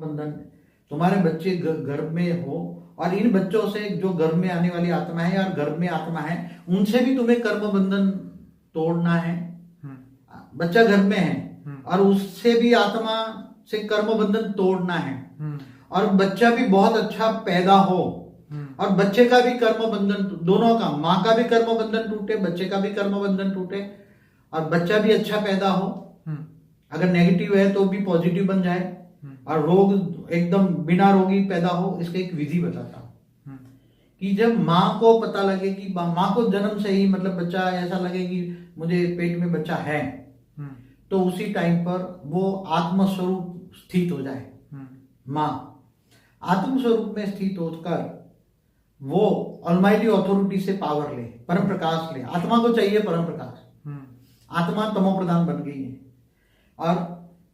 बंधन तुम्हारे बच्चे गर्भ में हो और इन बच्चों से जो गर्भ में आने वाली आत्मा है और गर्भ में आत्मा है उनसे भी तुम्हें कर्म बंधन तोड़ना है। बच्चा गर्भ में है और उससे भी आत्मा से कर्म बंधन तोड़ना है और बच्चा भी बहुत अच्छा पैदा हो और बच्चे का भी कर्म बंधन, दोनों का, माँ का भी कर्म बंधन टूटे, बच्चे का भी कर्म बंधन टूटे और बच्चा भी अच्छा पैदा हो। अगर नेगेटिव है तो भी पॉजिटिव बन जाए और रोग एकदम बिना रोगी पैदा हो। इसका एक विधि बताता हूं कि जब माँ को पता लगे कि माँ को जन्म से ही मतलब बच्चा ऐसा लगे कि मुझे पेट में बच्चा है, तो उसी टाइम पर वो आत्मस्वरूप स्थित हो जाए। माँ आत्मस्वरूप में स्थित होकर वो ऑलमाइटी अथॉरिटी से पावर ले, परम प्रकाश ले। आत्मा को चाहिए परम प्रकाश। आत्मा तमो प्रधान बन गई है और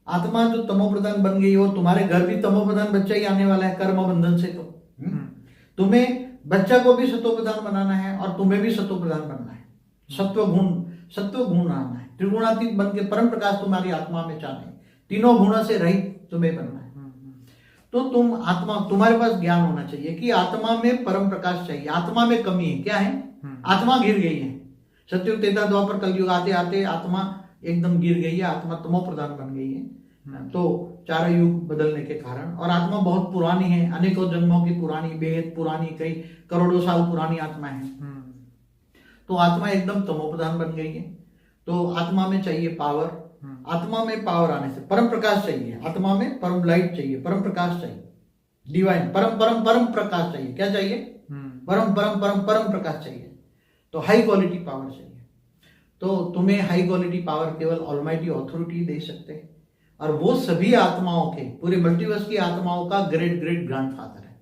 आत्मा जो तमो प्रधान बन गई हो, तुम्हारे घर भी तमो प्रधान बच्चा ही आने वाला है कर्म बंधन से। तो तुम्हें बच्चा को भी सत्व प्रधान बनाना है और तुम्हें भी सत्व प्रधान बनना है। सत्व गुण आना है। त्रिगुणातीत बन के परम प्रकाश तुम्हारी आत्मा में चाहना है। तीनों गुणों से रहित तुम्हें बनना है। तो तुम आत्मा, तुम्हारे पास ज्ञान होना चाहिए कि आत्मा में परम प्रकाश चाहिए। आत्मा में कमी है, क्या है? आत्मा गिर गई है। सतयुग त्रेता द्वापर कलयुग आते आते आत्मा एकदम गिर गई है। आत्मा तमो प्रधान बन गई है तो चारों युग बदलने के कारण। और आत्मा बहुत पुरानी है, अनेकों जन्मों की पुरानी, बेहद पुरानी, कई करोड़ों साल पुरानी आत्मा है। तो आत्मा एकदम तमो प्रधान बन गई है। तो आत्मा में चाहिए पावर। आत्मा में पावर आने से परम प्रकाश चाहिए। आत्मा में परम लाइट चाहिए, परम प्रकाश चाहिए, डिवाइन परम परम परम प्रकाश चाहिए। क्या चाहिए? परम परम परम परम प्रकाश चाहिए। तो हाई क्वालिटी पावर चाहिए। तो तुम्हें हाई क्वालिटी पावर केवल ऑलमाइटी अथॉरिटी दे सकते हैं और वो सभी आत्माओं के, पूरे मल्टीवर्स की आत्माओं का ग्रेट ग्रेट ग्रैंडफादर है।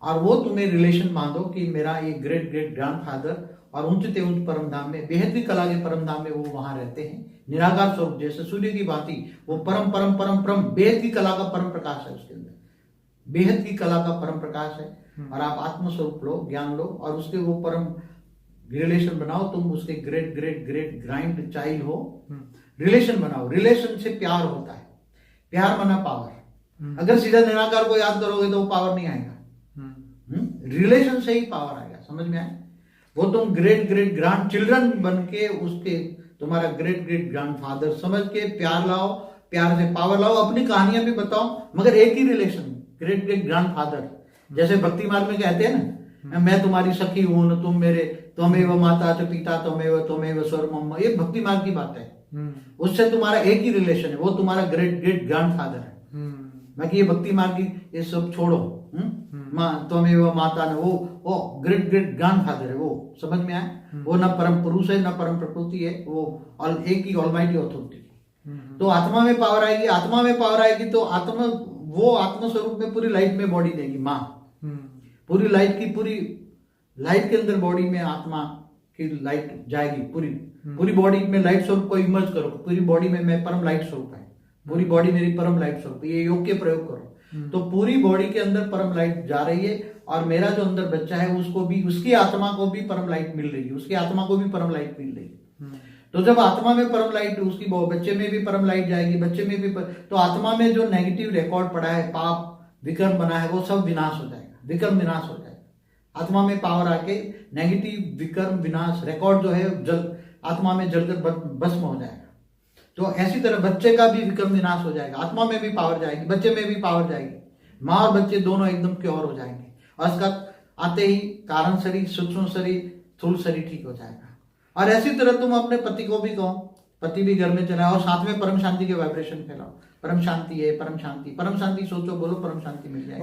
और वो तुम्हें रिलेशन मान दो कि मेरा ये ग्रेट ग्रेट ग्रैंडफादर और उच्चते उच्च परम धाम में, बेहद की कला के परम धाम में वो वहां रहते हैं। निराकार स्वरूप जैसे सूर्य की भांति वो परम परम परम परम बेहद की कला का परम प्रकाश है। उसके अंदर बेहद की कला का परम प्रकाश है। और आप आत्मस्वरूप लो, ज्ञान लो और उसके वो परम रिलेशन बनाओ। तुम उसके great great great grind child हो। रिलेशन बनाओ। रिलेशन से प्यार होता है। प्यार माना पावर। अगर सीधा निराकार को याद करोगे तो वो पावर नहीं आएगा। रिलेशन से ही पावर आएगा। समझ में आए? वो तुम ग्रेट ग्रेट ग्रैंड चिल्ड्रन बन के उसके, तुम्हारा ग्रेट ग्रेट ग्रैंडफादर समझ के प्यार लाओ, प्यार से पावर लाओ, अपनी कहानियां भी बताओ, मगर एक ही रिलेशन, ग्रेट ग्रेट ग्रैंडफादर। जैसे भक्ति मार्ग में कहते हैं ना, मैं तुम्हारी सखी हूं, तुम मेरे, त्वमेव माता च पिता त्वमेव स्वरमम। ये भक्ति मार्ग की बात है। उससे तुम्हारा एक ही रिलेशन है, वो तुम्हारा ग्रेट ग्रेट ग्रैंडफादर है। बाकी ये भक्ति मार्ग की ये सब छोड़ो। त्वमेव माता ने वो ग्रेट ग्रेट ग्रैंडफादर है। वो समझ में आए? वो न परम पुरुष है न परम प्रकृति है, वो एक ही ऑलमाइटी अथॉरिटी। तो आत्मा में पावर आएगी। आत्मा में पावर आएगी तो आत्मा, वो आत्म स्वरूप में पूरी लाइट में बॉडी देगी माँ। पूरी लाइट की, पूरी लाइट के अंदर बॉडी में आत्मा की लाइट जाएगी। पूरी बॉडी में लाइट स्वरूप को इमर्ज करो। पूरी बॉडी में मैं परम लाइट स्वरूप है। पूरी बॉडी मेरी परम लाइट स्वरूप। ये योग के प्रयोग करो तो पूरी बॉडी के अंदर परम लाइट जा रही है और मेरा जो अंदर बच्चा है उसको भी, उसकी आत्मा को भी परम लाइट मिल रही है। उसकी आत्मा को भी परम लाइट मिल रही है। तो जब आत्मा में परम लाइट, उसकी बच्चे में भी परम लाइट जाएगी, बच्चे में भी तो आत्मा में जो नेगेटिव रिकॉर्ड पड़ा है, पाप विक्रम बना है, वो सब विनाश हो जाएगा। विक्रम विनाश हो जाएगा। आत्मा में पावर आके नेगेटिव विक्रम विनाश रिकॉर्ड जो है जल आत्मा में जलकर भस्म हो जाएगा। तो ऐसी तरह बच्चे का भी विक्रम विनाश हो जाएगा। आत्मा में भी पावर जाएगी, बच्चे में भी पावर जाएगी। माँ और बच्चे दोनों एकदम क्योर हो जाएंगे और इसका आते ही कारण शरीर, सूक्ष्म शरीर, स्थूल शरीर ठीक हो जाएगा। और ऐसी तरह तुम अपने पति को भी कहो, पति भी घर में चलाओ और साथ में परम शांति के वाइब्रेशन फैलाओ। परम शांति है, परम शांति, परम शांति सोचो, बोलो, परम शांति मिल जाएगी।